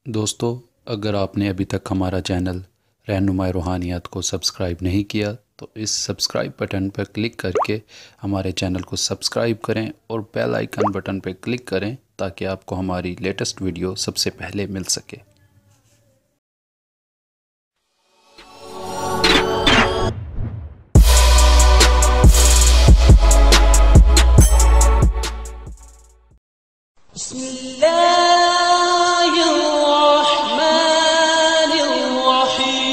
دوستو، اگر آپ نے ابھی تک ہمارا چینل رہنمائی روحانیات کو سبسکرائب نہیں کیا تو اس سبسکرائب بٹن پر کلک کر کے ہمارے چینل کو سبسکرائب کریں اور بیل آئیکن بٹن پر کلک کریں تاکہ آپ کو ہماری لیٹسٹ ویڈیو سب سے پہلے مل سکے۔ بسم اللہ الرحمن الرحیم۔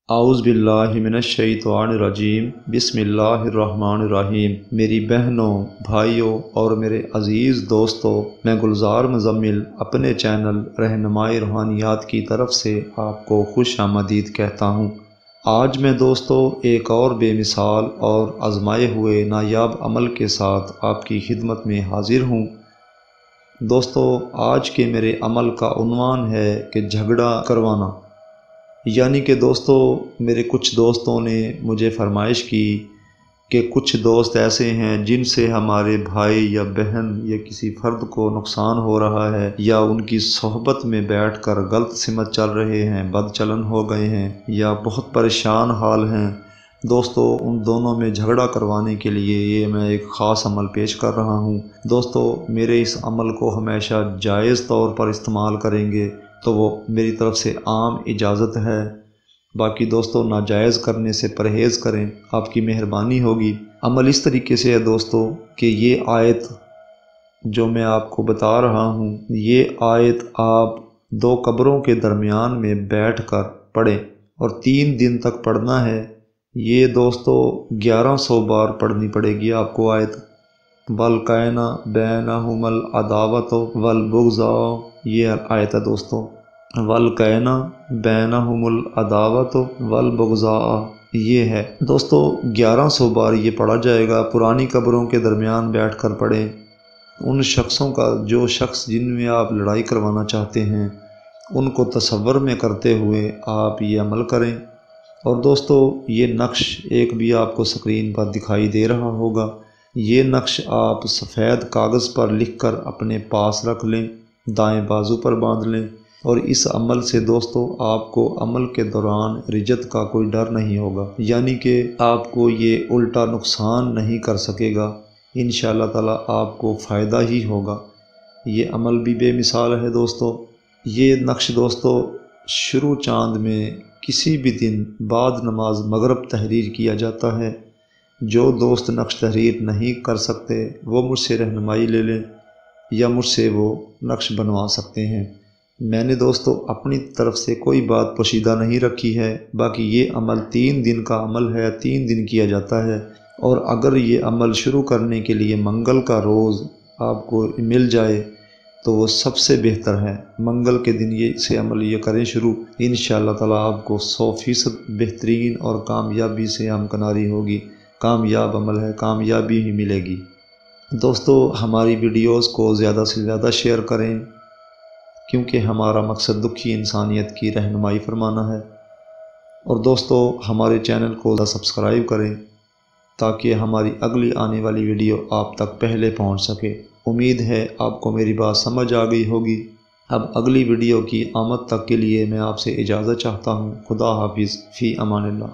اعوذ باللہ من الشیطان الرجیم۔ بسم اللہ الرحمن الرحیم۔ میری بہنوں، بھائیوں اور میرے عزیز دوستوں، میں گلزار مزمل اپنے چینل رہنمائی روحانیات کی طرف سے آپ کو خوش آمدید کہتا ہوں۔ آج میں دوستو ایک اور بے مثال اور آزمائے ہوئے نایاب عمل کے ساتھ آپ کی خدمت میں حاضر ہوں۔ دوستو، آج کے میرے عمل کا عنوان ہے کہ جھگڑا کروانا۔ یعنی کہ دوستو، میرے کچھ دوستوں نے مجھے فرمائش کی کہ کچھ دوست ایسے ہیں جن سے ہمارے بھائی یا بہن یا کسی فرد کو نقصان ہو رہا ہے، یا ان کی صحبت میں بیٹھ کر غلط سمت چل رہے ہیں، بد چلن ہو گئے ہیں، یا بہت پریشان حال ہیں۔ دوستو، ان دونوں میں جھگڑا کروانے کے لیے یہ میں ایک خاص عمل پیش کر رہا ہوں۔ دوستو، میرے اس عمل کو ہمیشہ جائز طور پر استعمال کریں گے تو وہ میری طرف سے عام اجازت ہے۔ باقی دوستو، ناجائز کرنے سے پرہیز کریں، آپ کی مہربانی ہوگی۔ عمل اس طریقے سے ہے دوستو کہ یہ آیت جو میں آپ کو بتا رہا ہوں، یہ آیت آپ 2 قبروں کے درمیان میں بیٹھ کر پڑھیں اور 3 دن تک پڑھنا ہے۔ یہ دوستو 1100 بار پڑھنی پڑے گی آپ کو آیت۔ وَالْقَيْنَ بَيْنَهُمَ الْعَدَاوَةُ وَالْبُغْضَاءُ، یہ آیت ہے دوستو۔ وَالْقَيْنَ بَيْنَهُمُ الْعَدَاوَةُ وَالْبُغْضَاءُ، یہ ہے دوستو 1100 بار یہ پڑھا جائے گا۔ پرانی قبروں کے درمیان بیٹھ کر پڑھیں۔ ان شخصوں کا، جو شخص جن میں آپ لڑائی کروانا چاہتے ہیں، ان کو تصور میں کرتے ہوئے آپ یہ عمل کریں۔ اور دوستو، یہ نقش ایک بھی آپ کو اسکرین پر دکھائی دے رہا ہوگا۔ یہ نقش آپ سفید کاغذ پر لکھ کر اپنے پاس رکھ لیں، دائیں بازو پر باندھ لیں، اور اس عمل سے دوستو آپ کو عمل کے دوران رجت کا کوئی ڈر نہیں ہوگا، یعنی کہ آپ کو یہ الٹا نقصان نہیں کر سکے گا۔ انشاءاللہ تعالی آپ کو فائدہ ہی ہوگا۔ یہ عمل بھی بے مثال ہے دوستو۔ یہ نقش دوستو شروع چاند میں کسی بھی دن بعد نماز مغرب تحریر کیا جاتا ہے۔ جو دوست نقش تحریر نہیں کر سکتے وہ مجھ سے رہنمائی لے لیں یا مجھ سے وہ نقش بنوا سکتے ہیں۔ میں نے دوستو اپنی طرف سے کوئی بات پوشیدہ نہیں رکھی ہے۔ باقی یہ عمل 3 دن کا عمل ہے، 3 دن کیا جاتا ہے۔ اور اگر یہ عمل شروع کرنے کے لیے منگل کا روز آپ کو مل جائے تو وہ سب سے بہتر ہے۔ منگل کے دن یہ سے عمل یہ کریں شروع، انشاءاللہ تعالی آپ کو 100% بہترین اور کامیابی سے ہمکناری ہوگی۔ کامیاب عمل ہے، کامیابی ہی ملے گی۔ دوستو، ہماری ویڈیوز کو زیادہ سے زیادہ شیئر کریں، کیونکہ ہمارا مقصد دکھی انسانیت کی رہنمائی فرمانا ہے۔ اور دوستو، ہمارے چینل کو سبسکرائب کریں تاکہ ہماری اگلی آنے والی ویڈیو آپ تک پہلے پہنچ سکے۔ امید ہے آپ کو میری بات سمجھ آ گئی ہوگی۔ اب اگلی ویڈیو کی آمد تک کے لیے میں آپ سے اجازت چاہتا ہوں۔ خدا حافظ، فی امان اللہ۔